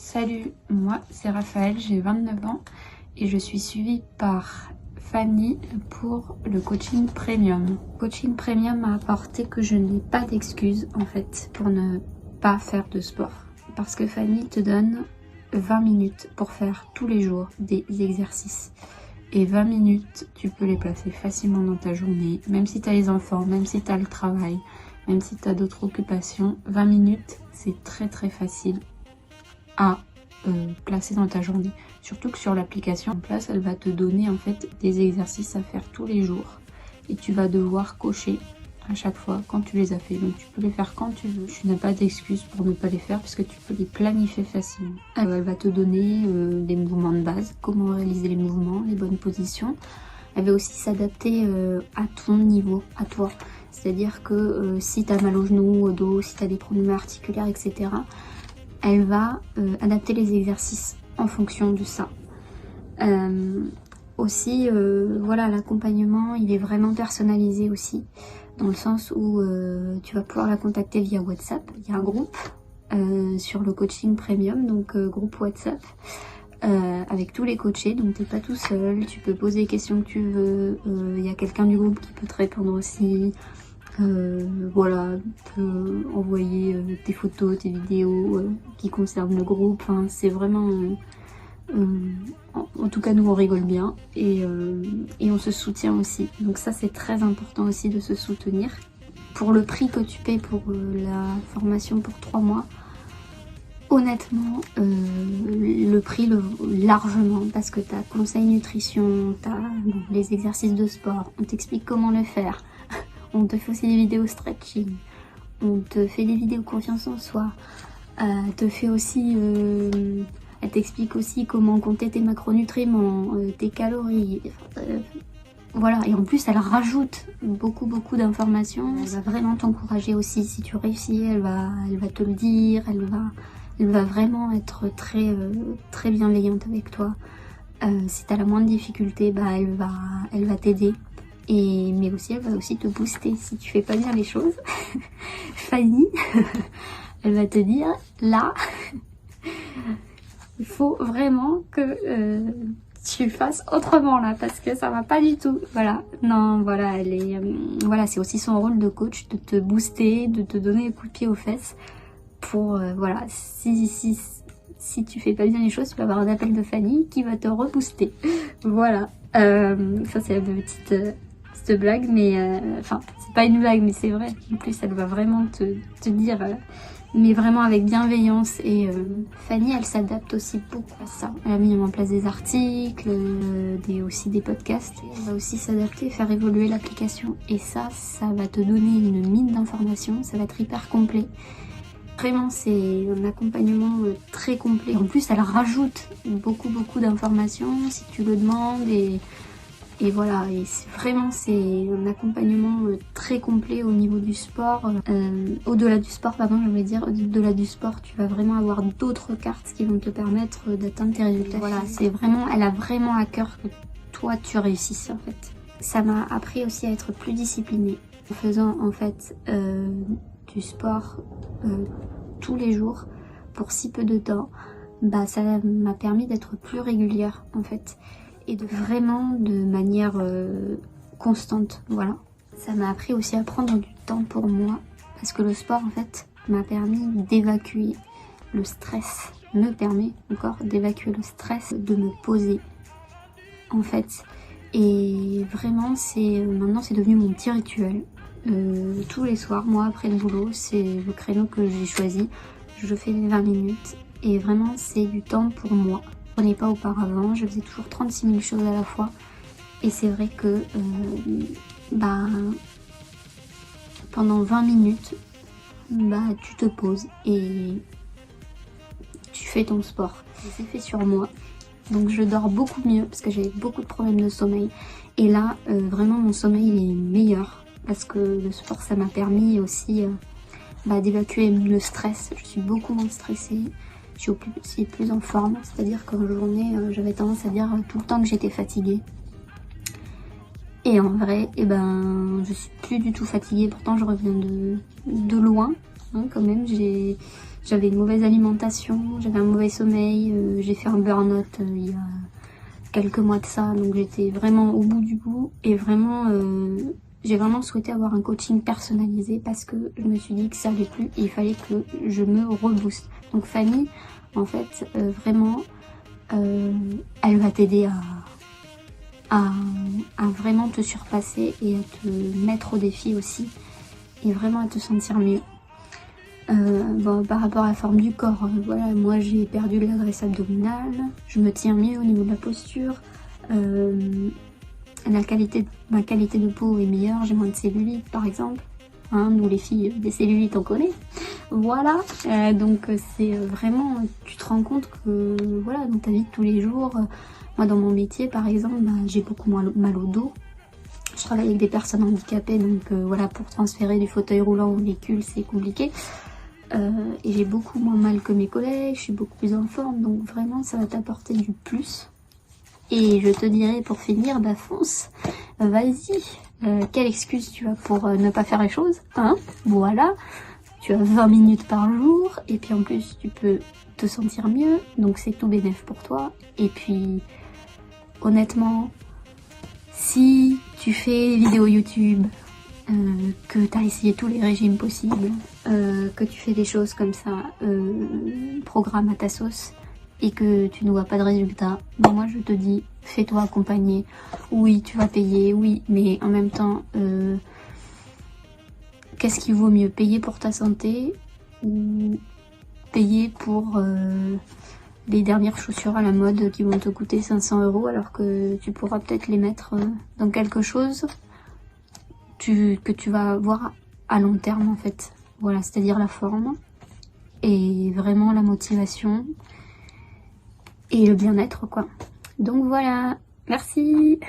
Salut, moi c'est Raphaël, j'ai 29 ans et je suis suivie par Fanny pour le coaching premium. Coaching premium m'a apporté que je n'ai pas d'excuses en fait pour ne pas faire de sport. Parce que Fanny te donne 20 minutes pour faire tous les jours des exercices. Et 20 minutes, tu peux les placer facilement dans ta journée, même si tu as les enfants, même si tu as le travail, même si tu as d'autres occupations. 20 minutes, c'est très facile à placer dans ta journée. Surtout que sur l'application en place, elle va te donner en fait des exercices à faire tous les jours. Et tu vas devoir cocher à chaque fois quand tu les as fait. Donc tu peux les faire quand tu veux. Tu n'as pas d'excuse pour ne pas les faire parce que tu peux les planifier facilement. Elle va te donner des mouvements de base, comment réaliser les mouvements, les bonnes positions. Elle va aussi s'adapter à ton niveau, à toi. C'est-à-dire que si tu as mal au genou, au dos, si tu as des problèmes articulaires, etc., elle va adapter les exercices en fonction de ça. Aussi, voilà, l'accompagnement, il est vraiment personnalisé aussi, dans le sens où tu vas pouvoir la contacter via WhatsApp. Il y a un groupe sur le coaching premium, donc groupe WhatsApp, avec tous les coachés, donc t'es pas tout seul, tu peux poser les questions que tu veux, il y a quelqu'un du groupe qui peut te répondre aussi. Voilà, tu peux envoyer tes photos, tes vidéos qui concernent le groupe. Enfin, c'est vraiment... en tout cas, nous, on rigole bien et on se soutient aussi. Donc ça, c'est très important aussi de se soutenir. Pour le prix que tu payes pour la formation pour 3 mois, honnêtement, le prix le vaut largement parce que tu as conseil nutrition, tu as les exercices de sport, on t'explique comment le faire. On te fait aussi des vidéos stretching, on te fait des vidéos confiance en soi, elle t'explique aussi comment compter tes macronutriments, tes calories, voilà. Et en plus elle rajoute beaucoup d'informations, elle va vraiment t'encourager aussi, si tu réussis, elle va te le dire, elle va vraiment être très bienveillante avec toi. Si tu as la moindre difficulté, bah, elle va t'aider. Mais aussi, elle va aussi te booster si tu fais pas bien les choses. Fanny, elle va te dire, là, il faut vraiment que tu fasses autrement là, parce que ça va pas du tout. Voilà, non, voilà, voilà, c'est aussi son rôle de coach, de te booster, de te donner un coup de pied aux fesses pour, voilà, si tu fais pas bien les choses, tu vas avoir un appel de Fanny qui va te rebooster. Voilà, ça c'est la petite blague, mais enfin c'est pas une blague, mais c'est vrai. En plus elle va vraiment te dire, mais vraiment avec bienveillance. Et Fanny, elle s'adapte aussi beaucoup à ça. Elle a mis en place des articles, aussi des podcasts. Et elle va aussi s'adapter, faire évoluer l'application. Et ça va te donner une mine d'informations. Ça va être hyper complet. Vraiment, c'est un accompagnement très complet. En plus, elle rajoute beaucoup d'informations si tu le demandes. Et voilà, et c'est un accompagnement très complet au niveau du sport. Au-delà du sport, pardon, je voulais dire, au-delà du sport, tu vas vraiment avoir d'autres cartes qui vont te permettre d'atteindre tes résultats. Voilà, elle a vraiment à cœur que toi, tu réussisses en fait. Ça m'a appris aussi à être plus disciplinée. En faisant en fait du sport tous les jours pour si peu de temps, bah ça m'a permis d'être plus régulière en fait. Et de manière constante, voilà. Ça m'a appris aussi à prendre du temps pour moi, parce que le sport en fait m'a permis d'évacuer le stress, me permet encore d'évacuer le stress, de me poser en fait. Et vraiment maintenant c'est devenu mon petit rituel. Tous les soirs, moi après le boulot, c'est le créneau que j'ai choisi, je fais les 20 minutes et vraiment c'est du temps pour moi. Je ne prenais pas auparavant, je faisais toujours 36 000 choses à la fois. Et c'est vrai que pendant 20 minutes, tu te poses et tu fais ton sport. C'est fait sur moi. Donc je dors beaucoup mieux parce que j'ai beaucoup de problèmes de sommeil. Et là, vraiment mon sommeil il est meilleur parce que le sport ça m'a permis aussi d'évacuer le stress. Je suis beaucoup moins stressée. Je suis aussi plus en forme, c'est-à-dire qu'en journée, j'avais tendance à dire tout le temps que j'étais fatiguée. Et en vrai, je suis plus du tout fatiguée. Pourtant, je reviens de loin, hein, quand même. J'ai j'avais une mauvaise alimentation, j'avais un mauvais sommeil, j'ai fait un burn-out il y a quelques mois de ça, donc j'étais vraiment au bout du bout et vraiment j'ai vraiment souhaité avoir un coaching personnalisé parce que je me suis dit que ça allait plus et il fallait que je me rebooste. Donc Fanny, en fait, vraiment, elle va t'aider à vraiment te surpasser et à te mettre au défi aussi et vraiment à te sentir mieux. Bon, par rapport à la forme du corps, voilà, moi j'ai perdu la graisse abdominale, je me tiens mieux au niveau de la posture, ma qualité de peau est meilleure, j'ai moins de cellulite par exemple, hein, nous les filles, des cellulites on connaît, voilà, donc c'est vraiment, tu te rends compte que voilà, dans ta vie de tous les jours, moi dans mon métier par exemple, bah, j'ai beaucoup moins mal au dos. Je travaille avec des personnes handicapées, donc voilà, pour transférer du fauteuil roulant au véhicule c'est compliqué. Et j'ai beaucoup moins mal que mes collègues, je suis beaucoup plus en forme, donc vraiment ça va t'apporter du plus. Et je te dirais pour finir, bah fonce, vas-y, quelle excuse tu as pour ne pas faire les choses, hein? Voilà, tu as 20 minutes par jour, et puis en plus tu peux te sentir mieux, donc c'est tout bénef pour toi. Et puis, honnêtement, si tu fais des vidéos YouTube, que tu as essayé tous les régimes possibles, que tu fais des choses comme ça, programme à ta sauce, et que tu ne vois pas de résultat, ben moi je te dis, fais-toi accompagner. Oui, tu vas payer, oui, mais en même temps, qu'est-ce qui vaut mieux, payer pour ta santé ou payer pour les dernières chaussures à la mode qui vont te coûter 500 € alors que tu pourras peut-être les mettre dans quelque chose que tu vas avoir à long terme en fait. Voilà, c'est-à-dire la forme et vraiment la motivation et le bien-être quoi. Donc voilà, merci.